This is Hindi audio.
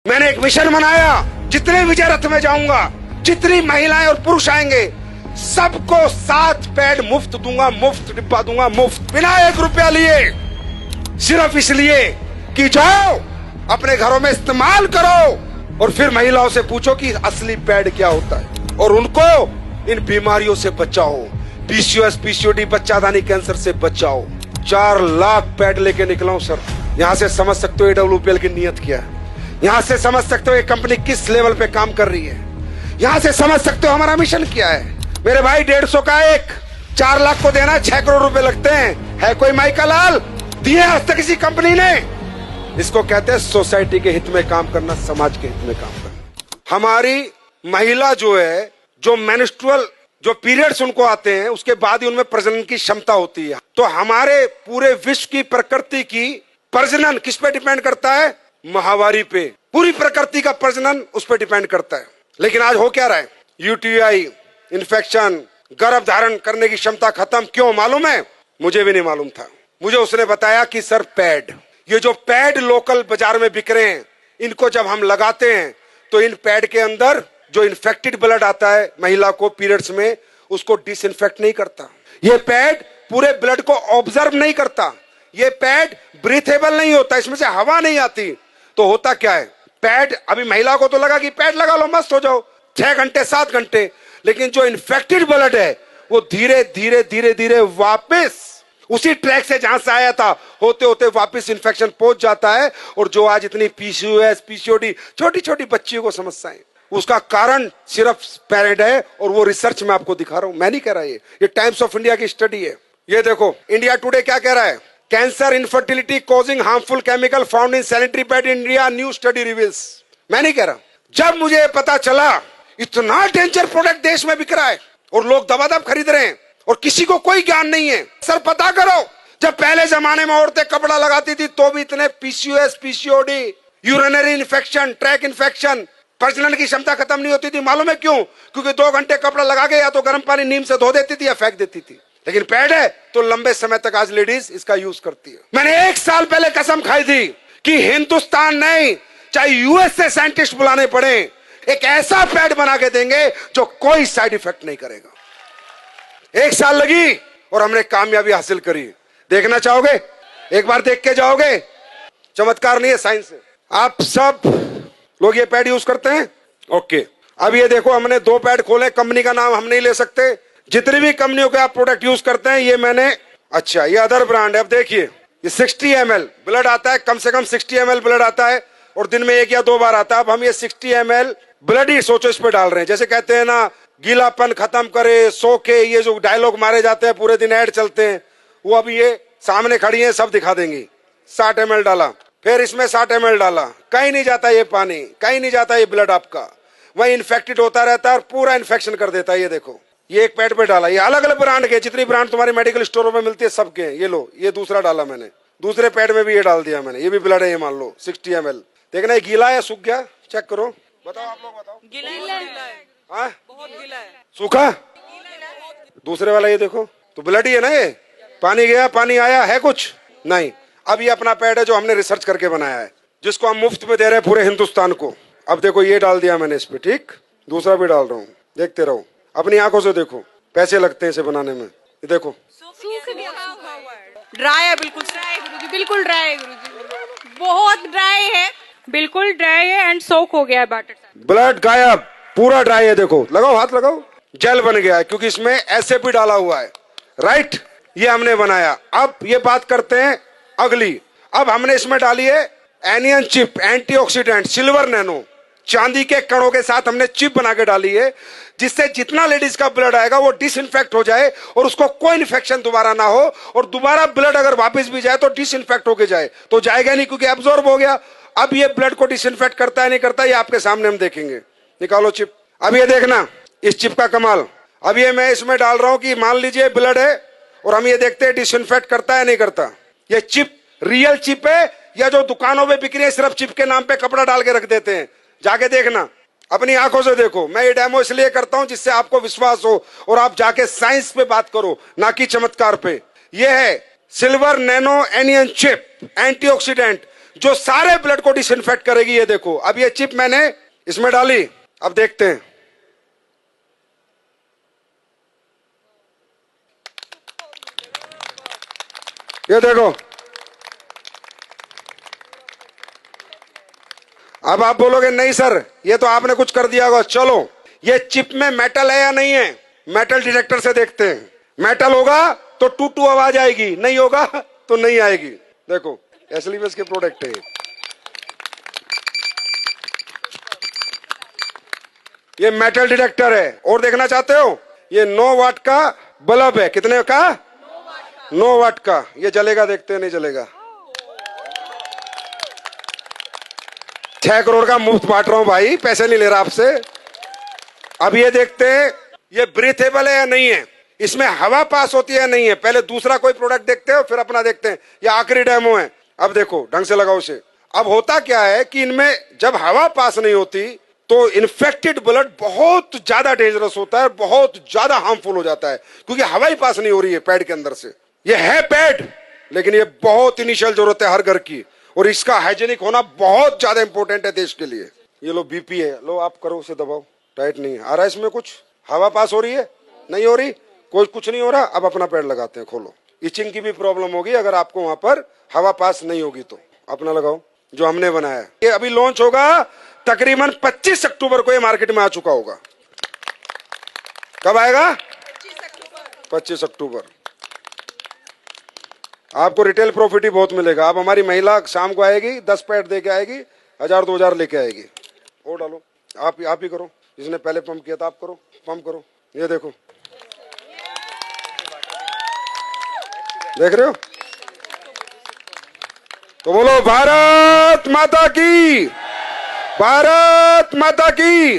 मैंने एक मिशन बनाया, जितने विजय रथ में जाऊंगा, जितनी महिलाएं और पुरुष आएंगे, सबको 7 पैड मुफ्त दूंगा, मुफ्त डिब्बा दूंगा, मुफ्त, बिना 1 रुपया लिए, सिर्फ इसलिए कि जाओ अपने घरों में इस्तेमाल करो और फिर महिलाओं से पूछो कि असली पैड क्या होता है और उनको इन बीमारियों से बचाओ, पीसीओएस, पीसीओडी, बच्चादानी कैंसर से बचाओ। 4 लाख पैड लेके निकला हूं सर। यहां से समझ सकते हो AWPL की नीयत क्या है, यहां से समझ सकते हो ये कंपनी किस लेवल पे काम कर रही है, यहां से समझ सकते हो हमारा मिशन क्या है। मेरे भाई 150 का एक 4 लाख को देना 6 करोड़ रुपए लगते हैं। है कोई माइका लाल दिए आज तक किसी कंपनी ने? इसको कहते हैं सोसाइटी के हित में काम करना, समाज के हित में काम करना। हमारी महिला जो है, जो मेंस्ट्रुअल जो पीरियड्स उनको आते हैं, उसके बाद ही उनमें प्रजनन की क्षमता होती है। तो हमारे पूरे विश्व की प्रकृति की प्रजनन किस पे डिपेंड करता है? माहवारी पे। पूरी प्रकृति का प्रजनन उस पर डिपेंड करता है। लेकिन आज हो क्या रहा है? यूटीआई, इन्फेक्शन, गर्भ धारण करने की क्षमता खत्म। क्यों मालूम है? मुझे भी नहीं मालूम था। मुझे उसने बताया कि सर पैड, ये जो पैड लोकल बाजार में बिक रहे हैं, इनको जब हम लगाते हैं तो इन पैड के अंदर जो इन्फेक्टेड ब्लड आता है महिला को पीरियड्स में, उसको डिसइंफेक्ट नहीं करता। ये पैड पूरे ब्लड को ऑब्जर्व नहीं करता। ये पैड ब्रीथेबल नहीं होता, इसमें से हवा नहीं आती। तो होता क्या है? पैड, अभी महिला को तो लगा कि पैड लगा लो मस्त हो जाओ, 6 घंटे 7 घंटे, लेकिन जो इन्फेक्टेड ब्लड है वो धीरे धीरे धीरे धीरे वापस उसी ट्रैक से जहां से आया था होते होते वापस इन्फेक्शन पहुंच जाता है। और जो आज इतनी पीसीओएस, पीसीओडी, छोटी छोटी बच्चियों को समस्याएं, उसका कारण सिर्फ पैड है। और वो रिसर्च में आपको दिखा रहा हूं, मैं नहीं कह रहा, ये टाइम्स ऑफ इंडिया की स्टडी है। ये देखो इंडिया टुडे क्या कह रहा है? Cancer, infertility causing harmful chemical found in sanitary pad in India, new study reveals. मैं नहीं कह रहा। जब मुझे पता चला इतना डेंजर प्रोडक्ट देश में बिक रहा है और लोग दबादब खरीद रहे हैं और किसी को कोई ज्ञान नहीं है, सर पता करो, जब पहले जमाने में औरतें कपड़ा लगाती थी तो भी इतने PCOS, PCOD, urinary infection, track infection, प्रजनन की क्षमता खत्म नहीं होती थी। मालूम है क्यों? क्योंकि 2 घंटे कपड़ा लगा के या तो गर्म पानी नीम से धो देती थी या फेंक देती थी। लेकिन पैड है तो लंबे समय तक आज लेडीज इसका यूज करती है। मैंने 1 साल पहले कसम खाई थी कि हिंदुस्तान नहीं, चाहे यूएस से साइंटिस्ट बुलाने पड़े, एक ऐसा पैड बना के देंगे जो कोई साइड इफेक्ट नहीं करेगा। 1 साल लगी और हमने कामयाबी हासिल करी। देखना चाहोगे? एक बार देख के जाओगे। चमत्कार नहीं है, साइंस है। आप सब लोग ये पैड यूज करते हैं? ओके, अब ये देखो हमने 2 पैड खोले, कंपनी का नाम हम नहीं ले सकते। जितनी भी कंपनियों के आप प्रोडक्ट यूज करते हैं, ये मैंने, अच्छा ये अदर ब्रांड है। अब देखिए ये 60 ml ब्लड आता है, कम से कम 60 ml ब्लड आता है और दिन में 1 या 2 बार आता है। अब हम ये 60 ml ब्लड ही सोचो इस पे डाल रहे हैं। जैसे कहते हैं ना, गीलापन खत्म करे, सो के, ये जो डायलॉग मारे जाते हैं, पूरे दिन ऐड चलते हैं, वो अभी ये सामने खड़ी है, सब दिखा देंगी। 60 ml डाला, फिर इसमें 60 ml डाला, कहीं नहीं जाता ये पानी, कहीं नहीं जाता ये ब्लड आपका, वही इन्फेक्टेड होता रहता है और पूरा इन्फेक्शन कर देता है। ये देखो ये एक पैड पे डाला, ये अलग अलग ब्रांड के, जितनी ब्रांड तुम्हारी मेडिकल स्टोरों में मिलती है सबके हैं। ये लो, ये दूसरा डाला मैंने, दूसरे पैड में भी ये डाल दिया मैंने, ये भी ब्लड है, ये मान लो 60 ml। देखना ये गीला है, सूख गया, चेक करो, बताओ आप लोग बताओ। गीला है, हाँ बहुत गीला है। सूखा? दूसरे वाला ये देखो तो ब्लड ही है ना, ये पानी गया पानी आया है कुछ नहीं। अब ये अपना पैड है जो हमने रिसर्च करके बनाया है, जिसको हम मुफ्त में दे रहे हैं पूरे हिंदुस्तान को। अब देखो ये डाल दिया मैंने इस पे, ठीक, दूसरा भी डाल रहा हूँ, देखते रहो, अपनी आंखों से देखो, पैसे लगते हैं इसे बनाने में। ये देखो सूख गया, ड्राई है, बिल्कुल ड्राई है गुरुजी, बिल्कुल ड्राई है गुरुजी, बहुत ड्राई है, बिल्कुल ड्राई है एंड सोक हो गया है बैटर। ब्लड गायब, पूरा ड्राई है। देखो, लगाओ हाथ लगाओ, जेल बन गया है क्योंकि इसमें एसएप भी डाला हुआ है, राइट? ये हमने बनाया। अब ये बात करते हैं अगली। अब हमने इसमें डाली है anion chip, antioxidant, silver nano, चांदी के कणों के साथ हमने चिप बना के डाली है, जिससे जितना लेडीज का ब्लड आएगा वो डिसइंफेक्ट हो जाए और उसको कोई इन्फेक्शन दोबारा ना हो, और दोबारा ब्लड अगर वापस भी जाए तो डिसइंफेक्ट होके जाए। तो जाएगा नहीं क्योंकि एब्जॉर्ब हो गया। अब ये ब्लड को डिसइंफेक्ट करता है नहीं करता, ये आपके सामने हम देखेंगे। निकालो चिप। अब ये देखना इस चिप का कमाल। अब ये मैं इसमें डाल रहा हूं कि मान लीजिए ब्लड है और हम ये देखते हैं डिसइंफेक्ट करता है नहीं करता। ये चिप रियल चिप है या जो दुकानों में बिक रही है सिर्फ चिप के नाम पे कपड़ा डाल के रख देते हैं? जाके देखना, अपनी आंखों से देखो। मैं ये डेमो इसलिए करता हूं जिससे आपको विश्वास हो और आप जाके साइंस पे बात करो, ना कि चमत्कार पे। ये है silver nano anion chip, antioxidant, जो सारे ब्लड को डिसइंफेक्ट करेगी। ये देखो, अब ये चिप मैंने इसमें डाली, अब देखते हैं। ये देखो, अब आप बोलोगे नहीं सर ये तो आपने कुछ कर दिया होगा। चलो, ये चिप में मेटल है या नहीं है, मेटल डिटेक्टर से देखते हैं। मेटल होगा तो टू टू आवाज आएगी, नहीं होगा तो नहीं आएगी। देखो, एसएलवीएस के प्रोडक्ट है ये मेटल डिटेक्टर है। और देखना चाहते हो, ये 9 वाट का बल्ब है। कितने का? 9 वाट का। ये जलेगा, देखते हैं नहीं जलेगा। 6 करोड़ का मुफ्त बांट रहा हूं भाई, पैसे नहीं ले रहा आपसे। अब ये देखते हैं ये ब्रीथेबल है या नहीं है, इसमें हवा पास होती है या नहीं है। पहले दूसरा कोई प्रोडक्ट देखते हो, फिर अपना देखते हैं। ये आखिरी डेमो है। अब देखो, ढंग से लगाओ उसे। अब होता क्या है कि इनमें जब हवा पास नहीं होती तो इन्फेक्टेड ब्लड बहुत ज्यादा डेंजरस होता है, बहुत ज्यादा हार्मफुल हो जाता है, क्योंकि हवा ही पास नहीं हो रही है पैड के अंदर से। ये है पैड, लेकिन ये बहुत इनिशियल जरूरत है हर घर की, और इसका हाइजेनिक होना बहुत ज्यादा इंपॉर्टेंट है देश के लिए। ये लो बीपी है, लो आप करो, उसे दबाओ। टाइट नहीं है, आ रहा है इसमें कुछ? हवा पास हो रही है? नहीं हो रही, कोई कुछ नहीं हो रहा। अब अपना पैड लगाते हैं, खोलो। इचिंग की भी प्रॉब्लम होगी अगर आपको वहां पर हवा पास नहीं होगी तो। अपना लगाओ जो हमने बनाया है। ये अभी लॉन्च होगा तकरीबन 25 अक्टूबर को, ये मार्केट में आ चुका होगा। कब आएगा? 25 अक्टूबर। आपको रिटेल प्रॉफिट ही बहुत मिलेगा। अब हमारी महिला शाम को आएगी, 10 पैड दे के आएगी, 1000-2000 लेके आएगी। और डालो, आप ही करो। जिसने पहले पंप किया था आप करो, पंप करो। ये देखो, देख रहे हो? तो बोलो भारत माता की, भारत माता की।